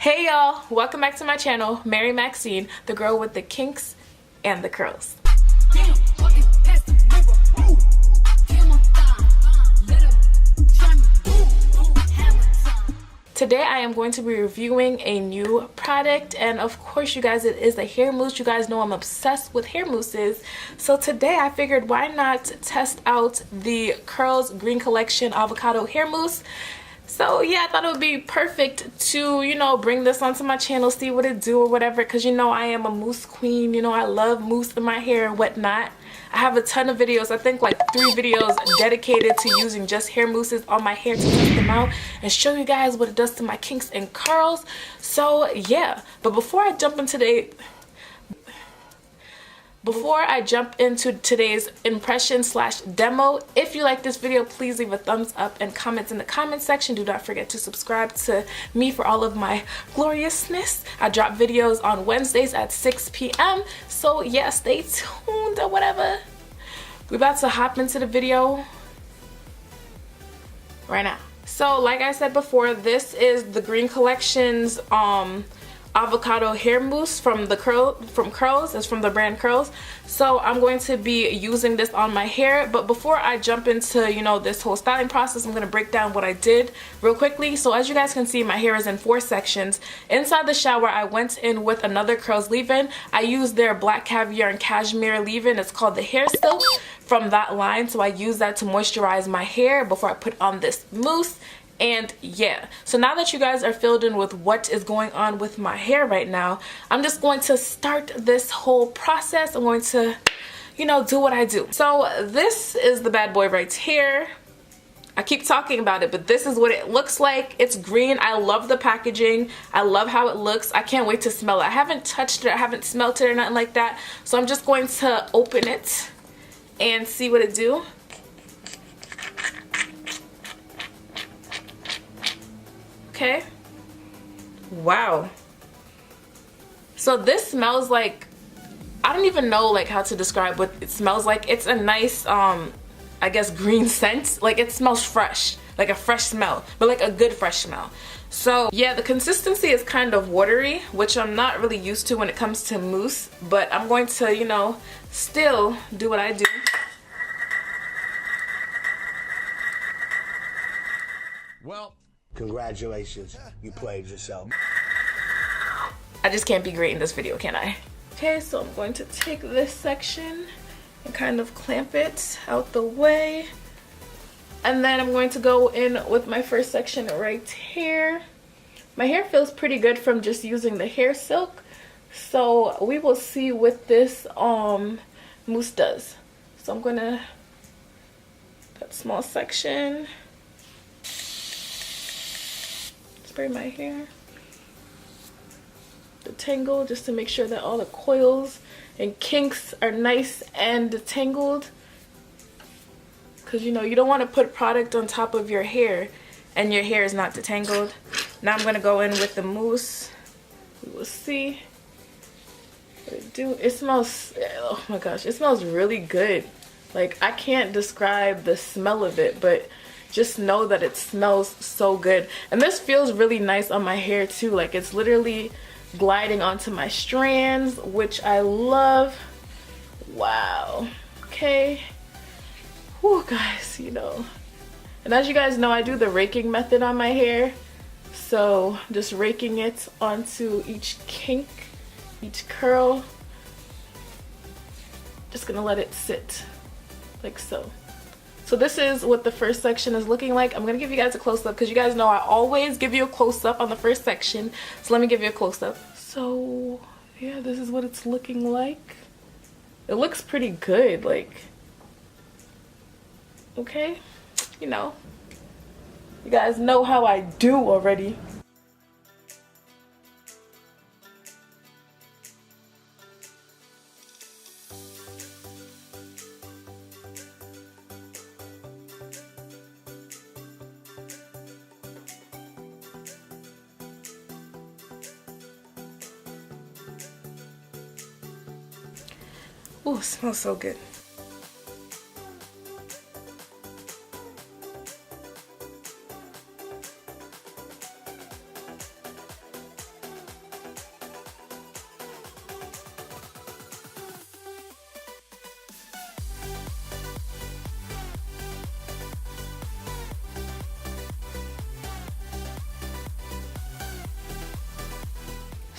Hey y'all, welcome back to my channel, Mary Maxine, the girl with the kinks and the curls. Today I am going to be reviewing a new product, and of course you guys, it is a hair mousse. You guys know I'm obsessed with hair mousses, so today I figured why not test out the Curls Green Collection Avocado Hair Mousse. So yeah, I thought it would be perfect to, you know, bring this onto my channel, see what it do or whatever, because you know I am a mousse queen. You know I love mousse in my hair and whatnot. I have a ton of videos, I think like 3 videos dedicated to using just hair mousses on my hair to test them out and show you guys what it does to my kinks and curls. So yeah, but before I jump into today's impression slash demo, if you like this video, please leave a thumbs up and comment in the comment section. Do not forget to subscribe to me for all of my gloriousness. I drop videos on Wednesdays at 6 p.m. So yeah, stay tuned or whatever. We're about to hop into the video right now. So like I said before, this is the Green Collection's avocado hair mousse from Curls. It's from the brand Curls. So I'm going to be using this on my hair, but before I jump into, you know, this whole styling process, I'm going to break down what I did real quickly. So as you guys can see, my hair is in 4 sections. Inside the shower, I went in with another Curls leave-in. I used their black caviar and cashmere leave-in. It's called the Hair Silk from that line, so I use that to moisturize my hair before I put on this mousse. And yeah, so now that you guys are filled in with what is going on with my hair right now, I'm just going to start this whole process. I'm going to, you know, do what I do. So this is the bad boy right here. I keep talking about it, but this is what it looks like. It's green. I love the packaging. I love how it looks. I can't wait to smell it. I haven't touched it. I haven't smelt it or nothing like that. So I'm just going to open it and see what it do. Okay. Wow. So this smells like, I don't even know like how to describe what it smells like. It's a nice I guess green scent. Like it smells fresh, like a fresh smell, but like a good fresh smell. So yeah, the consistency is kind of watery, which I'm not really used to when it comes to mousse, but I'm going to, you know, still do what I do. Well, congratulations, you played yourself. I just can't be great in this video, can I? Okay, so I'm going to take this section and kind of clamp it out the way. And then I'm going to go in with my first section right here. My hair feels pretty good from just using the hair silk. So we will see what this mousse does. So I'm gonna that small section. Spray my hair, detangle, just to make sure that all the coils and kinks are nice and detangled, because you know you don't want to put product on top of your hair and your hair is not detangled. Now I'm going to go in with the mousse. We will see what it do. It smells, oh my gosh, it smells really good. Like I can't describe the smell of it, but just know that it smells so good. And this feels really nice on my hair too. Like it's literally gliding onto my strands, which I love. Wow. Okay. Whew, guys, you know. And as you guys know, I do the raking method on my hair. So just raking it onto each kink, each curl. Just gonna let it sit like so. So this is what the first section is looking like. I'm going to give you guys a close-up because you guys know I always give you a close-up on the first section. So let me give you a close-up. So yeah, this is what it's looking like. It looks pretty good, like, okay, you know. You guys know how I do already. Ooh, it smells so good.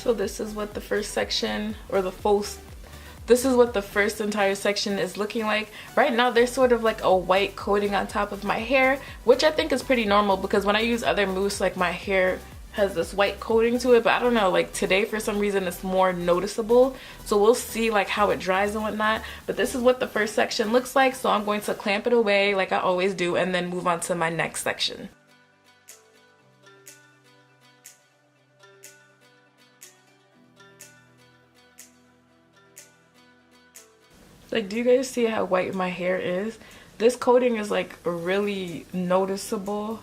So this is what the first section, or this is what the first entire section is looking like. Right now there's sort of like a white coating on top of my hair, which I think is pretty normal because when I use other mousse, like my hair has this white coating to it, but I don't know, like today for some reason it's more noticeable. So we'll see like how it dries and whatnot. But this is what the first section looks like, so I'm going to clamp it away like I always do and then move on to my next section. Like, do you guys see how white my hair is? This coating is like really noticeable.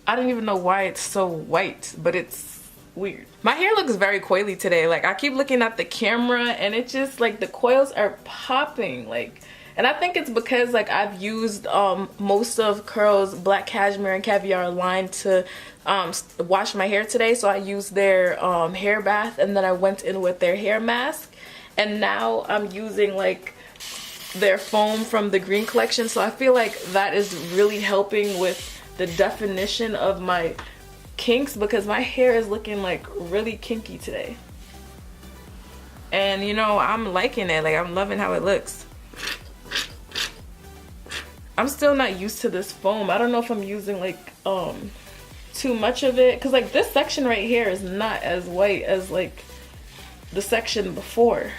I don't even know why it's so white, but it's weird. My hair looks very coily today. Like, I keep looking at the camera and it's just like the coils are popping. Like, and I think it's because like I've used most of Curls Black Cashmere and Caviar line to wash my hair today. So I used their hair bath and then I went in with their hair mask. And now I'm using like their foam from the green collection. So I feel like that is really helping with the definition of my kinks because my hair is looking like really kinky today. And you know, I'm liking it. Like, I'm loving how it looks. I'm still not used to this foam. I don't know if I'm using like too much of it. Cause like this section right here is not as white as like the section before.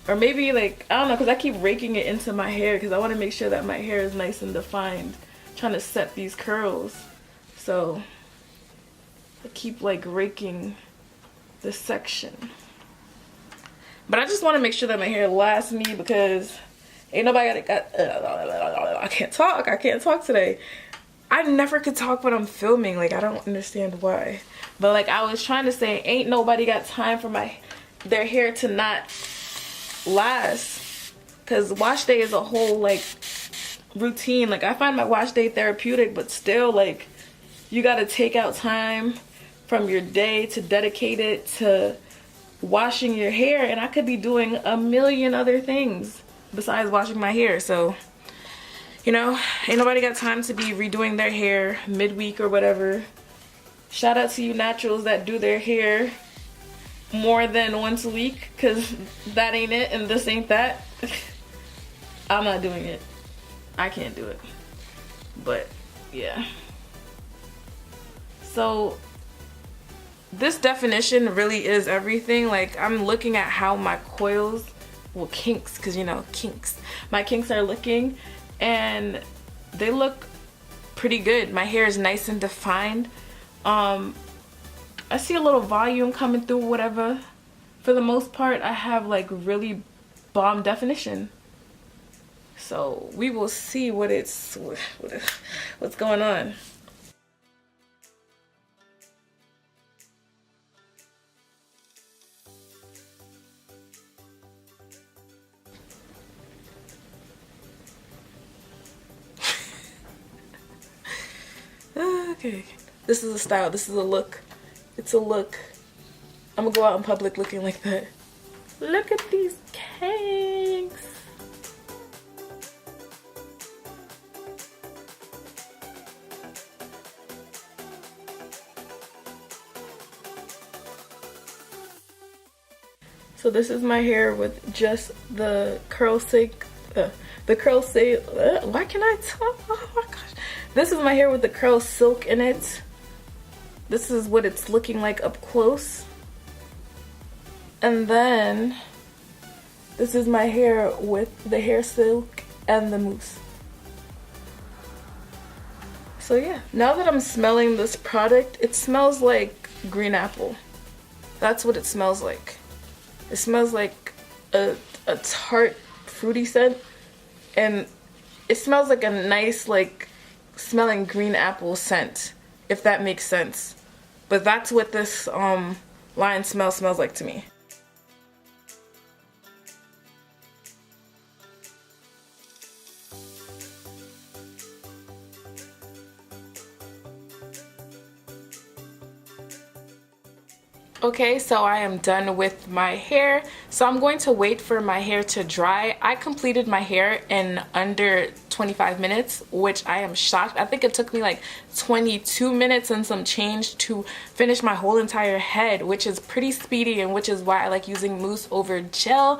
Or maybe like, I don't know, because I keep raking it into my hair because I want to make sure that my hair is nice and defined. I'm trying to set these curls. So I keep like raking this section. But I just want to make sure that my hair lasts me because ain't nobody got, I can't talk today. I never could talk when I'm filming. Like, I don't understand why. But like I was trying to say, ain't nobody got time for their hair to not last, because wash day is a whole like routine. Like, I find my wash day therapeutic, but still like you got to take out time from your day to dedicate it to washing your hair, and I could be doing a million other things besides washing my hair. So, you know, ain't nobody got time to be redoing their hair midweek or whatever. Shout out to you naturals that do their hair more than once a week, because that ain't it and this ain't that. I'm not doing it. I can't do it. But yeah. So this definition really is everything. Like, I'm looking at how my coils, well, kinks, because you know, kinks. My kinks are looking and they look pretty good. My hair is nice and defined. I see a little volume coming through, whatever. For the most part, I have like really bomb definition. So we will see what's going on. Okay, this is a style, this is a look. It's a look. I'm gonna go out in public looking like that. Look at these kinks. So this is my hair with just the curl silk. Why can I talk? Oh my gosh. This is my hair with the curl silk in it. This is what it's looking like up close. And then this is my hair with the hair silk and the mousse. So yeah, now that I'm smelling this product, it smells like green apple. That's what it smells like. It smells like a tart, fruity scent. And it smells like a nice, like, smelling green apple scent, if that makes sense. But that's what this line smells like to me. Okay, so I am done with my hair. So I'm going to wait for my hair to dry. I completed my hair in under 25 minutes, which I am shocked. I think it took me like 22 minutes and some change to finish my whole entire head, which is pretty speedy and which is why I like using mousse over gel.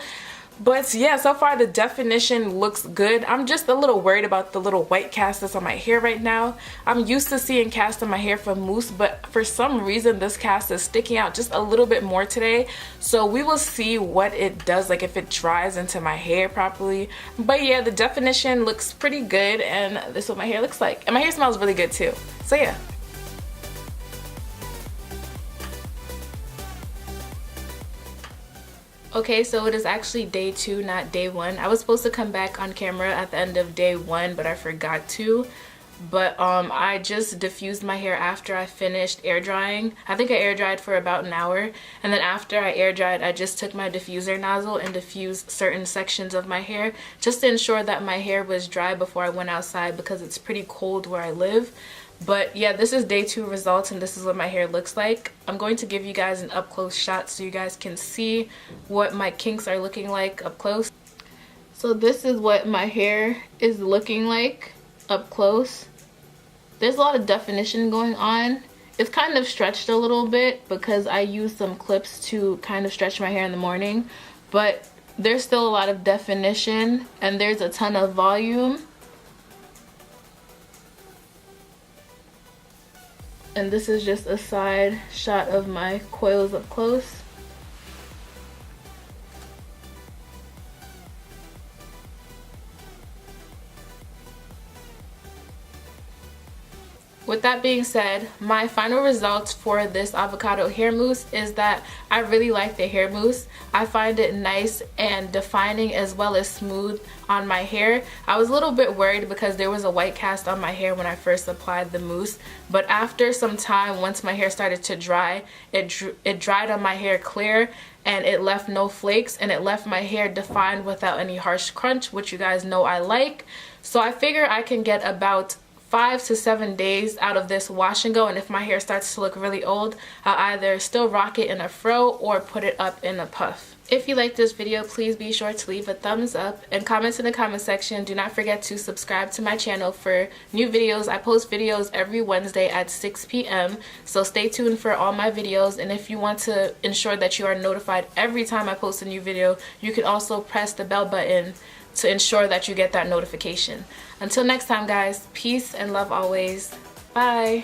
But yeah, so far the definition looks good. I'm just a little worried about the little white cast that's on my hair right now. I'm used to seeing cast on my hair from mousse, but for some reason this cast is sticking out just a little bit more today. So we will see what it does, like if it dries into my hair properly. But yeah, the definition looks pretty good, and this is what my hair looks like. And my hair smells really good too. So yeah. Okay, so it is actually day 2, not day 1. I was supposed to come back on camera at the end of day 1, but I forgot to. But I just diffused my hair after I finished air drying. I think I air dried for about an hour, and then after I air dried, I just took my diffuser nozzle and diffused certain sections of my hair just to ensure that my hair was dry before I went outside, because it's pretty cold where I live. But yeah, this is day 2 results, and this is what my hair looks like. I'm going to give you guys an up close shot so you guys can see what my kinks are looking like up close. So this is what my hair is looking like up close. There's a lot of definition going on. It's kind of stretched a little bit because I used some clips to kind of stretch my hair in the morning, but there's still a lot of definition and there's a ton of volume. And this is just a side shot of my coils up close. With that being said, my final results for this avocado hair mousse is that I really like the hair mousse. I find it nice and defining as well as smooth on my hair. I was a little bit worried because there was a white cast on my hair when I first applied the mousse, but after some time, once my hair started to dry, it dried on my hair clear, and it left no flakes, and it left my hair defined without any harsh crunch, which you guys know I like. So I figure I can get about 5 to 7 days out of this wash and go, and if my hair starts to look really old, I'll either still rock it in a fro or put it up in a puff. If you like this video, please be sure to leave a thumbs up and comment in the comment section. Do not forget to subscribe to my channel for new videos. I post videos every Wednesday at 6 p.m. so stay tuned for all my videos, and if you want to ensure that you are notified every time I post a new video, you can also press the bell button to ensure that you get that notification. Until next time guys, peace and love always. Bye.